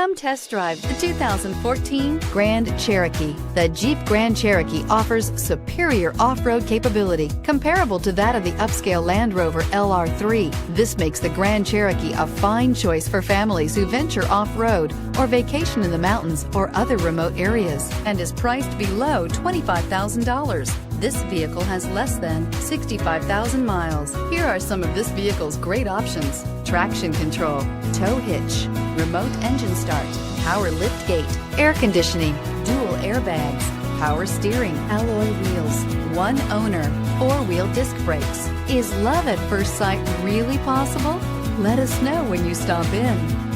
Come test drive the 2014 Grand Cherokee. The Jeep Grand Cherokee offers superior off-road capability comparable to that of the upscale Land Rover LR3. This makes the Grand Cherokee a fine choice for families who venture off-road or vacation in the mountains or other remote areas, and is priced below $25,000. This vehicle has less than 65,000 miles. Here are some of this vehicle's great options: traction control, tow hitch, remote engine start, power liftgate, air conditioning, dual airbags, power steering, alloy wheels, one owner, four-wheel disc brakes. Is love at first sight really possible? Let us know when you stop in.